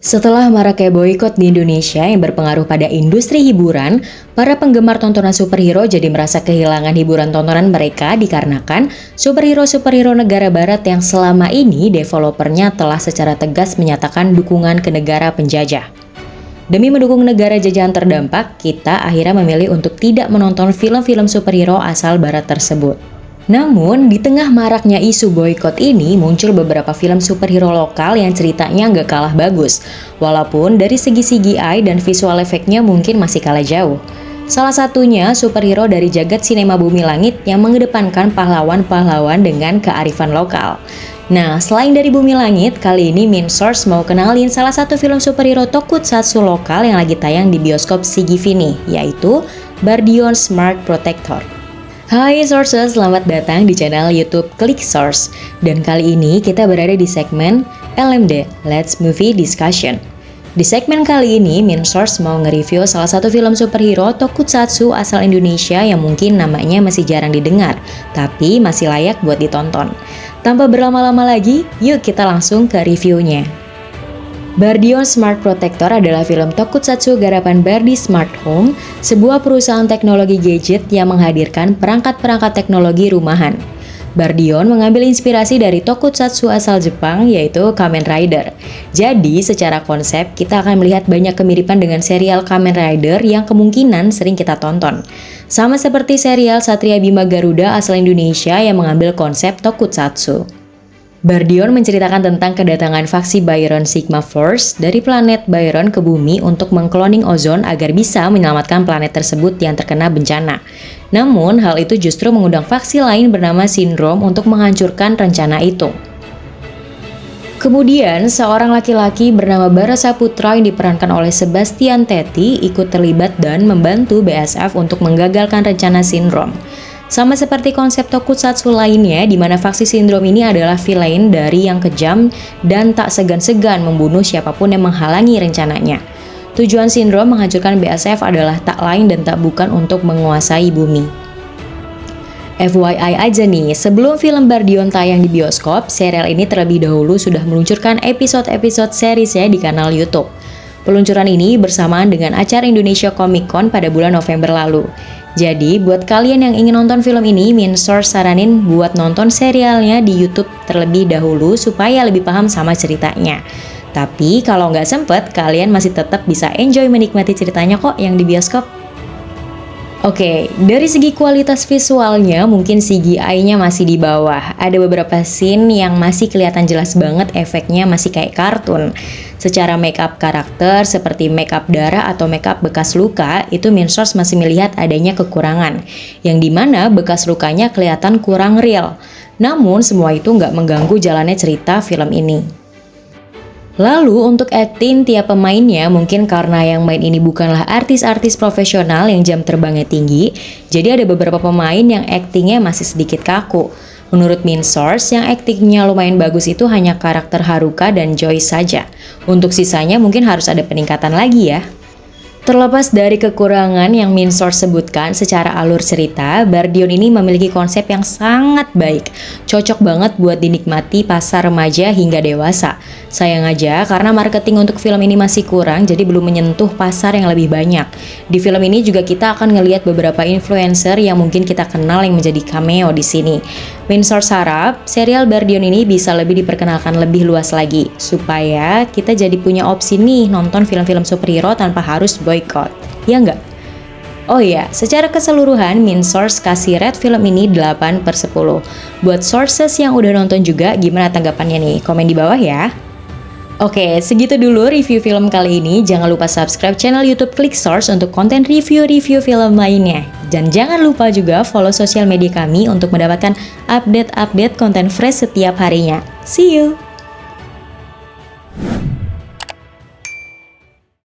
Setelah maraknya boykot di Indonesia yang berpengaruh pada industri hiburan, para penggemar tontonan superhero jadi merasa kehilangan hiburan tontonan mereka dikarenakan superhero-superhero negara barat yang selama ini developernya telah secara tegas menyatakan dukungan ke negara penjajah. Demi mendukung negara jajahan terdampak, kita akhirnya memilih untuk tidak menonton film-film superhero asal barat tersebut. Namun, di tengah maraknya isu boykot ini muncul beberapa film superhero lokal yang ceritanya nggak kalah bagus, walaupun dari segi CGI dan visual efeknya mungkin masih kalah jauh. Salah satunya superhero dari jagat sinema Bumi Langit yang mengedepankan pahlawan-pahlawan dengan kearifan lokal. Nah, selain dari Bumi Langit, kali ini Minsource mau kenalin salah satu film superhero tokusatsu lokal yang lagi tayang di bioskop CGV nih, yaitu Bardion Smart Protector. Hai Sources, selamat datang di channel YouTube Klik Source. Dan kali ini kita berada di segmen LMD, Let's Movie Discussion. Di segmen kali ini, Minsource mau nge-review salah satu film superhero tokusatsu asal Indonesia yang mungkin namanya masih jarang didengar, tapi masih layak buat ditonton. Tanpa berlama-lama lagi, yuk kita langsung ke reviewnya. Bardion Smart Protector adalah film tokusatsu garapan Bardi Smart Home, sebuah perusahaan teknologi gadget yang menghadirkan perangkat-perangkat teknologi rumahan. Bardion mengambil inspirasi dari tokusatsu asal Jepang, yaitu Kamen Rider. Jadi, secara konsep, kita akan melihat banyak kemiripan dengan serial Kamen Rider yang kemungkinan sering kita tonton. Sama seperti serial Satria Bima Garuda asal Indonesia yang mengambil konsep tokusatsu. Bardion menceritakan tentang kedatangan faksi Byron Sigma Force dari planet Byron ke bumi untuk mengkloning ozon agar bisa menyelamatkan planet tersebut yang terkena bencana. Namun, hal itu justru mengundang faksi lain bernama Syndrome untuk menghancurkan rencana itu. Kemudian, seorang laki-laki bernama Bara Saputra yang diperankan oleh Sebastian Tetti ikut terlibat dan membantu BSF untuk menggagalkan rencana Syndrome. Sama seperti konsep tokusatsu lainnya, di mana faksi Syndrome ini adalah villain dari yang kejam dan tak segan-segan membunuh siapapun yang menghalangi rencananya. Tujuan Syndrome menghancurkan BSF adalah tak lain dan tak bukan untuk menguasai bumi. FYI aja nih, sebelum film Bardion tayang di bioskop, serial ini terlebih dahulu sudah meluncurkan episode-episode seriesnya di kanal YouTube. Peluncuran ini bersamaan dengan acara Indonesia Comic Con pada bulan November lalu. Jadi, buat kalian yang ingin nonton film ini, Minsource saranin buat nonton serialnya di YouTube terlebih dahulu supaya lebih paham sama ceritanya. Tapi, kalau nggak sempet, kalian masih tetap bisa enjoy menikmati ceritanya kok yang di bioskop. Oke, dari segi kualitas visualnya mungkin CGI-nya masih di bawah. Ada beberapa scene yang masih kelihatan jelas banget efeknya masih kayak kartun. Secara make-up karakter seperti make-up darah atau make-up bekas luka, itu Minsource masih melihat adanya kekurangan. Yang dimana bekas lukanya kelihatan kurang real. Namun semua itu nggak mengganggu jalannya cerita film ini. Lalu untuk acting tiap pemainnya mungkin karena yang main ini bukanlah artis-artis profesional yang jam terbangnya tinggi, jadi ada beberapa pemain yang actingnya masih sedikit kaku. Menurut Minsource, yang actingnya lumayan bagus itu hanya karakter Haruka dan Joyce saja. Untuk sisanya mungkin harus ada peningkatan lagi ya. Terlepas dari kekurangan yang Minsource sebutkan secara alur cerita, Bardion ini memiliki konsep yang sangat baik. Cocok banget buat dinikmati pasar remaja hingga dewasa. Sayang aja karena marketing untuk film ini masih kurang, jadi belum menyentuh pasar yang lebih banyak. Di film ini juga kita akan ngelihat beberapa influencer yang mungkin kita kenal yang menjadi cameo di sini. Minsource harap serial Bardion ini bisa lebih diperkenalkan lebih luas lagi, supaya kita jadi punya opsi nih nonton film-film superhero tanpa harus boykot, ya nggak? Oh iya, secara keseluruhan Minsource kasih rate film ini 8/10. Buat sources yang udah nonton juga, gimana tanggapannya nih? Komen di bawah ya. Oke, segitu dulu review film kali ini. Jangan lupa subscribe channel YouTube Klik Source untuk konten review-review film lainnya. Dan jangan lupa juga follow sosial media kami untuk mendapatkan update-update konten fresh setiap harinya. See you!